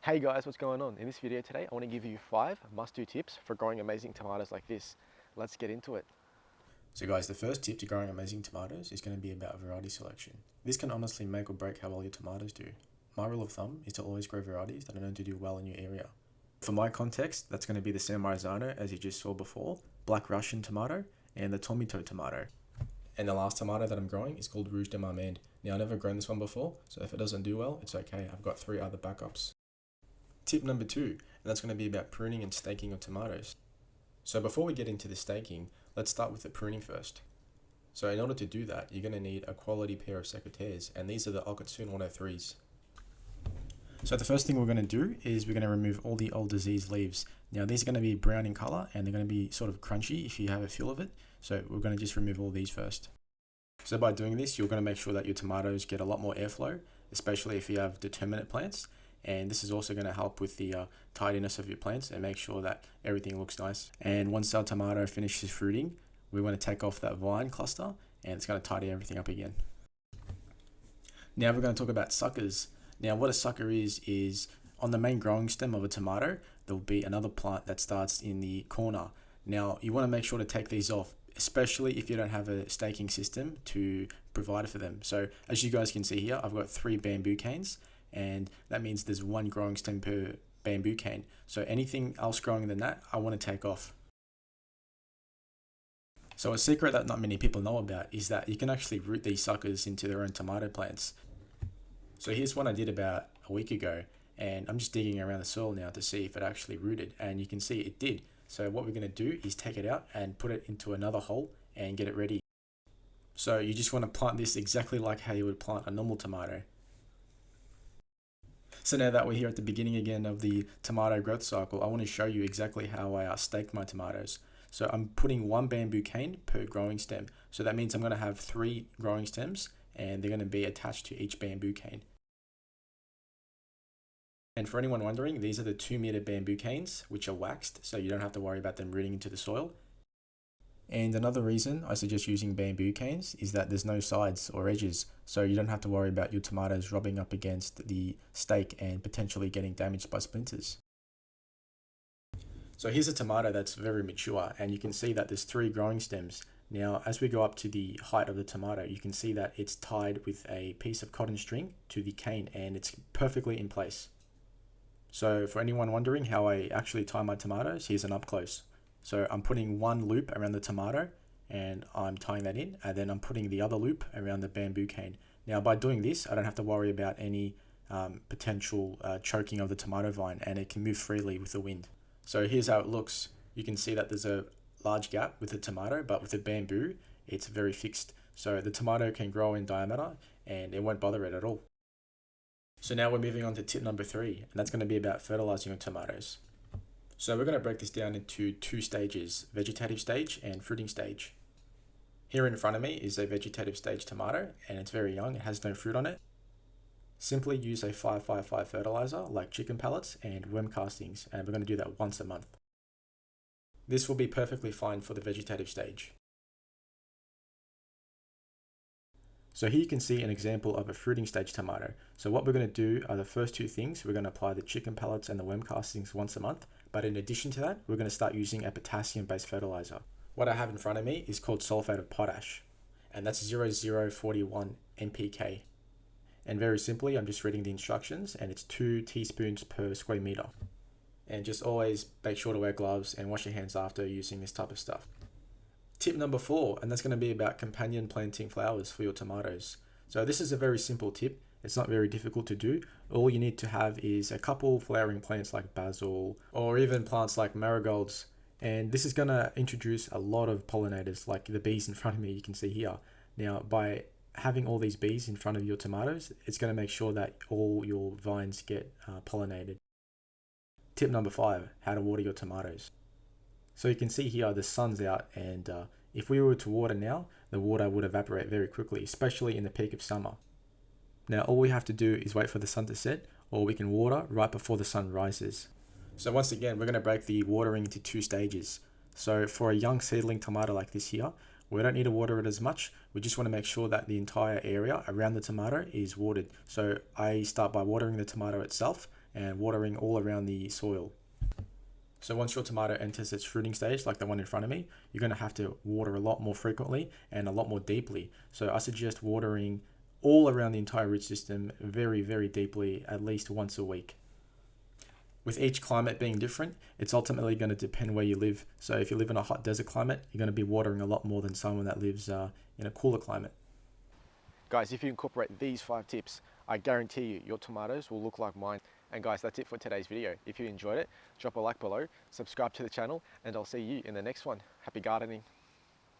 Hey guys, what's going on? In this video today, I want to give you 5 must-do tips for growing amazing tomatoes like this. Let's get into it. So guys, the first tip to growing amazing tomatoes is going to be about variety selection. This can honestly make or break how well your tomatoes do. My rule of thumb is to always grow varieties that are known to do well in your area. For my context, that's going to be the San Marzano, as you just saw before, Black Russian tomato, and the Tomito tomato. And the last tomato that I'm growing is called Rouge de Marmande. Now, I've never grown this one before, so if it doesn't do well, it's okay. I've got 3 other backups. Tip number 2, and that's going to be about pruning and staking your tomatoes. So before we get into the staking, let's start with the pruning first. So in order to do that, you're going to need a quality pair of secateurs, and these are the Okatsun 103s. So the first thing we're going to do is we're going to remove all the old diseased leaves. Now these are going to be brown in color and they're going to be sort of crunchy if you have a feel of it. So we're going to just remove all these first. So by doing this, you're going to make sure that your tomatoes get a lot more airflow, especially if you have determinate plants. And this is also going to help with the tidiness of your plants and make sure that everything looks nice. And once our tomato finishes fruiting, we want to take off that vine cluster and it's going to tidy everything up again. Now we're going to talk about suckers. Now what a sucker is on the main growing stem of a tomato, there will be another plant that starts in the corner. Now you want to make sure to take these off, especially if you don't have a staking system to provide for them. So as you guys can see here, I've got 3 bamboo canes, and that means there's 1 growing stem per bamboo cane. So anything else growing than that, I want to take off. So a secret that not many people know about is that you can actually root these suckers into their own tomato plants. So here's one I did about a week ago, and I'm just digging around the soil now to see if it actually rooted, and you can see it did. So what we're going to do is take it out and put it into another hole and get it ready. So you just want to plant this exactly like how you would plant a normal tomato. So now that we're here at the beginning again of the tomato growth cycle, I want to show you exactly how I stake my tomatoes. So I'm putting 1 bamboo cane per growing stem. So that means I'm going to have 3 growing stems and they're going to be attached to each bamboo cane. And for anyone wondering, these are the 2-meter bamboo canes, which are waxed, so you don't have to worry about them rooting into the soil. And another reason I suggest using bamboo canes is that there's no sides or edges, so you don't have to worry about your tomatoes rubbing up against the stake and potentially getting damaged by splinters. So here's a tomato that's very mature, and you can see that there's 3 growing stems. Now, as we go up to the height of the tomato, you can see that it's tied with a piece of cotton string to the cane, and it's perfectly in place. So for anyone wondering how I actually tie my tomatoes, here's an up close. So I'm putting 1 loop around the tomato and I'm tying that in, and then I'm putting the other loop around the bamboo cane. Now by doing this, I don't have to worry about any potential choking of the tomato vine, and it can move freely with the wind. So here's how it looks. You can see that there's a large gap with the tomato, but with the bamboo, it's very fixed. So the tomato can grow in diameter and it won't bother it at all. So now we're moving on to tip number 3, and that's going to be about fertilizing your tomatoes. So we're going to break this down into 2 stages, vegetative stage and fruiting stage. Here in front of me is a vegetative stage tomato, and it's very young, it has no fruit on it. Simply use a 5-5-5 fertilizer like chicken pellets and worm castings, and we're going to do that once a month. This will be perfectly fine for the vegetative stage. So here you can see an example of a fruiting stage tomato. So what we're going to do are the first 2 things. We're going to apply the chicken pellets and the worm castings once a month. But in addition to that, we're going to start using a potassium-based fertilizer. What I have in front of me is called sulfate of potash, and that's 0041 NPK. And very simply, I'm just reading the instructions, and it's 2 teaspoons per square meter. And just always make sure to wear gloves and wash your hands after using this type of stuff. Tip number 4, and that's going to be about companion planting flowers for your tomatoes. So this is a very simple tip. It's not very difficult to do. All you need to have is a couple flowering plants like basil or even plants like marigolds. And this is going to introduce a lot of pollinators like the bees in front of me you can see here. Now by having all these bees in front of your tomatoes, it's going to make sure that all your vines get pollinated. Tip number 5, how to water your tomatoes. So you can see here the sun's out, and if we were to water now, the water would evaporate very quickly, especially in the peak of summer. Now all we have to do is wait for the sun to set, or we can water right before the sun rises. So once again, we're going to break the watering into 2 stages. So for a young seedling tomato like this here, we don't need to water it as much. We just want to make sure that the entire area around the tomato is watered. So I start by watering the tomato itself, and watering all around the soil. So once your tomato enters its fruiting stage, like the one in front of me, you're going to have to water a lot more frequently and a lot more deeply. So I suggest watering all around the entire root system very, very deeply, at least once a week. With each climate being different, it's ultimately going to depend where you live. So if you live in a hot desert climate, you're going to be watering a lot more than someone that lives in a cooler climate. Guys, if you incorporate these 5 tips, I guarantee you your tomatoes will look like mine. And guys, that's it for today's video. If you enjoyed it, drop a like below, subscribe to the channel, and I'll see you in the next one. Happy gardening.